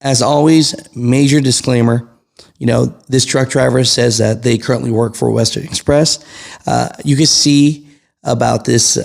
As always, major disclaimer. This truck driver says that they currently work for Western Express. You can see about this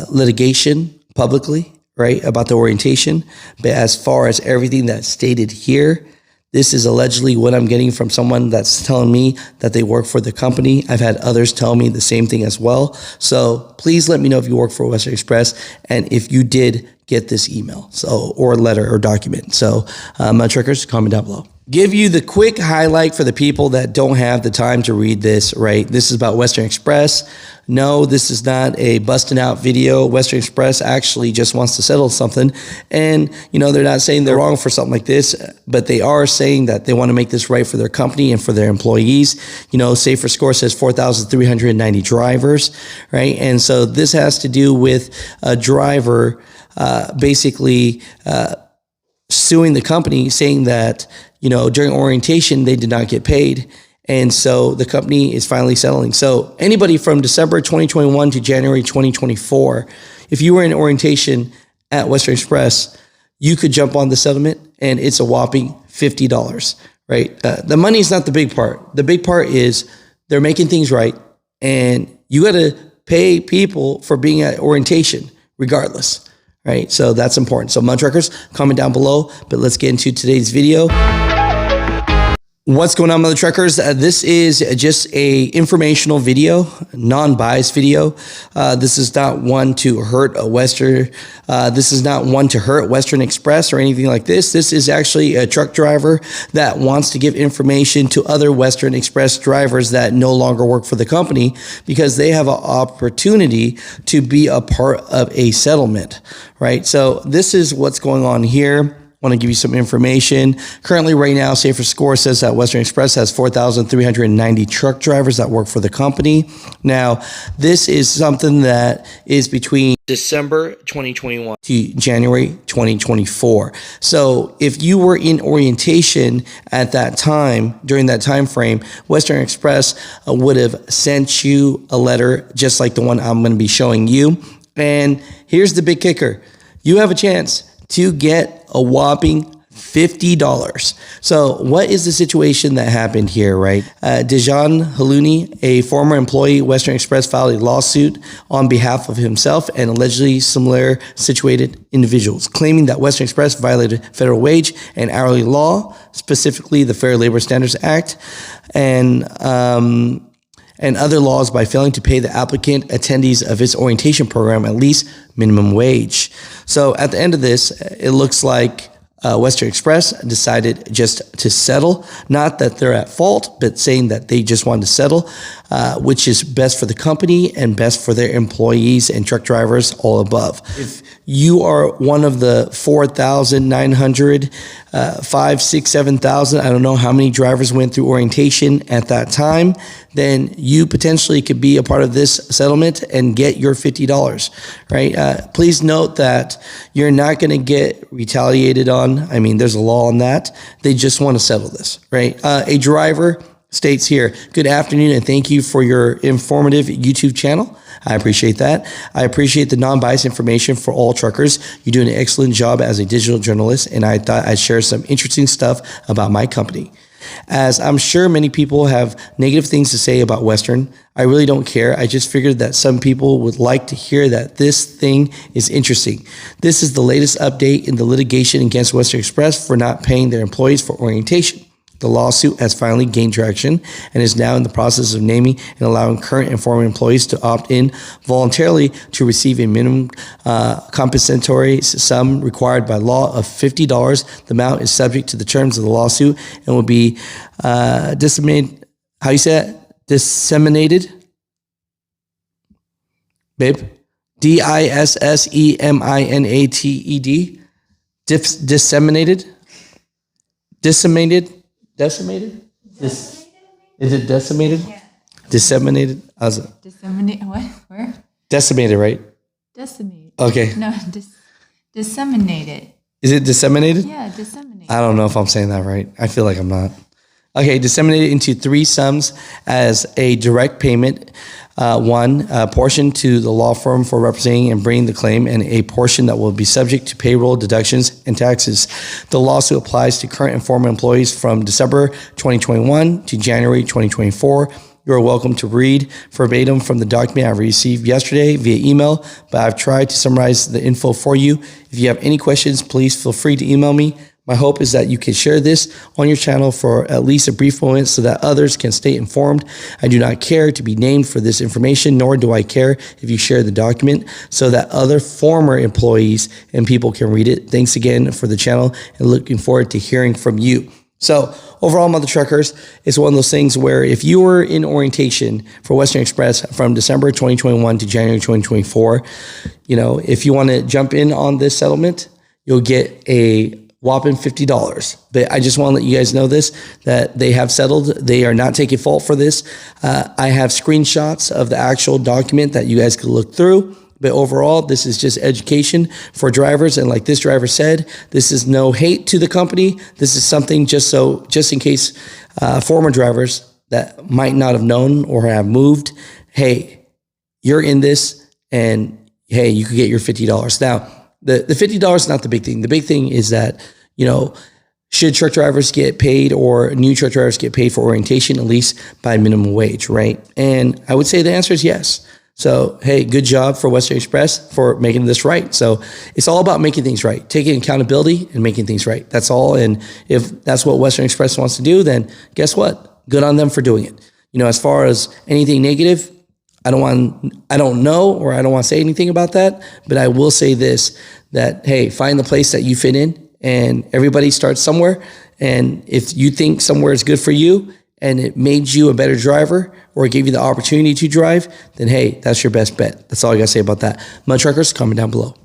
litigation publicly, right, about the orientation. But as far as everything that's stated here, this is allegedly what I'm getting from someone that's telling me that they work for the company. I've had others tell me the same thing as well. So please let me know if you work for Western Express and if you did get this email, or letter or document. So Mutha Truckers, comment down below. Give you the quick highlight for the people that don't have the time to read this, right? This is about Western Express. No, this is not a busting out video. Western Express actually just wants to settle something. And, they're not saying they're wrong for something like this, but they are saying that they want to make this right for their company and for their employees. Safer Score says 4,390 drivers, right? And so this has to do with a driver basically suing the company, saying that, during orientation, they did not get paid. And so the company is finally settling. So anybody from December 2021 to January 2024, if you were in orientation at Western Express, you could jump on the settlement and it's a whopping $50, right? The money is not the big part. The big part is they're making things right. And you got to pay people for being at orientation regardless, right? So that's important. So Mutha Truckers, comment down below, but let's get into today's video. What's going on, Mutha Truckers? This is just a informational video, non-biased video. This is not one to hurt a Western. This is not one to hurt Western Express or anything like this. This is actually a truck driver that wants to give information to other Western Express drivers that no longer work for the company because they have an opportunity to be a part of a settlement, right? So this is what's going on here. Want to give you some information. Currently, right now, Safer Score says that Western Express has 4,390 truck drivers that work for the company. Now, this is something that is between December 2021 to January 2024. So if you were in orientation at that time, during that time frame, Western Express would have sent you a letter just like the one I'm going to be showing you. And here's the big kicker. You have a chance to get a whopping $50. So what is the situation that happened here, right? Dejan Haluni, a former employee, Western Express, filed a lawsuit on behalf of himself and allegedly similar situated individuals, claiming that Western Express violated federal wage and hourly law, specifically the Fair Labor Standards Act, and other laws by failing to pay the applicant attendees of its orientation program at least minimum wage. So at the end of this, it looks like Western Express decided just to settle. Not that they're at fault, but saying that they just wanted to settle, which is best for the company and best for their employees and truck drivers all above. If you are one of the 4,900, 5, 6, 7,000, I don't know how many drivers went through orientation at that time, then you potentially could be a part of this settlement and get your $50, right? Please note that you're not going to get retaliated on. I mean, there's a law on that. They just want to settle this, right? A driver states here, good afternoon and thank you for your informative YouTube channel. I appreciate that. I appreciate the non-biased information for all truckers. You do an excellent job as a digital journalist, and I thought I'd share some interesting stuff about my company. As I'm sure many people have negative things to say about Western, I really don't care. I just figured that some people would like to hear that this thing is interesting. This is the latest update in the litigation against Western Express for not paying their employees for orientation. The lawsuit has finally gained traction and is now in the process of naming and allowing current and former employees to opt in voluntarily to receive a minimum compensatory sum required by law of $50. The amount is subject to the terms of the lawsuit and will be disseminated. How you say that? Disseminated? Babe? DISSEMINATED? Disseminated? Decimated? Decimated? Is it decimated? Yeah. Disseminated? Disseminate what? Where? Decimated, right? Decimated. Okay. No, disseminated. Is it disseminated? Yeah, disseminated. I don't know if I'm saying that right. I feel like I'm not. Okay, disseminated into 3 sums as a direct payment one, a portion to the law firm for representing and bringing the claim, and a portion that will be subject to payroll deductions and taxes. The lawsuit applies to current and former employees from December 2021 to January 2024. You are welcome to read verbatim from the document I received yesterday via email, but I've tried to summarize the info for you. If you have any questions, please feel free to email me. My hope is that you can share this on your channel for at least a brief moment so that others can stay informed. I do not care to be named for this information, nor do I care if you share the document so that other former employees and people can read it. Thanks again for the channel and looking forward to hearing from you. So overall, Mutha Truckers, it's one of those things where if you were in orientation for Western Express from December 2021 to January 2024, if you want to jump in on this settlement, you'll get a whopping $50. But I just want to let you guys know this, that they have settled. They are not taking fault for this. I have screenshots of the actual document that you guys can look through. But overall, this is just education for drivers. And like this driver said, this is no hate to the company. This is something just in case former drivers that might not have known or have moved, hey, you're in this and hey, you could get your $50. Now, the $50 is not the big thing. The big thing is that, should truck drivers get paid or new truck drivers get paid for orientation, at least by minimum wage, right? And I would say the answer is yes. So, hey, good job for Western Express for making this right. So it's all about making things right, taking accountability and making things right. That's all. And if that's what Western Express wants to do, then guess what? Good on them for doing it. As far as anything negative, I don't know, or I don't want to say anything about that, but I will say this, that, hey, find the place that you fit in, and everybody starts somewhere. And if you think somewhere is good for you and it made you a better driver or gave you the opportunity to drive, then hey, that's your best bet. That's all I got to say about that. Mutha Truckers, comment down below.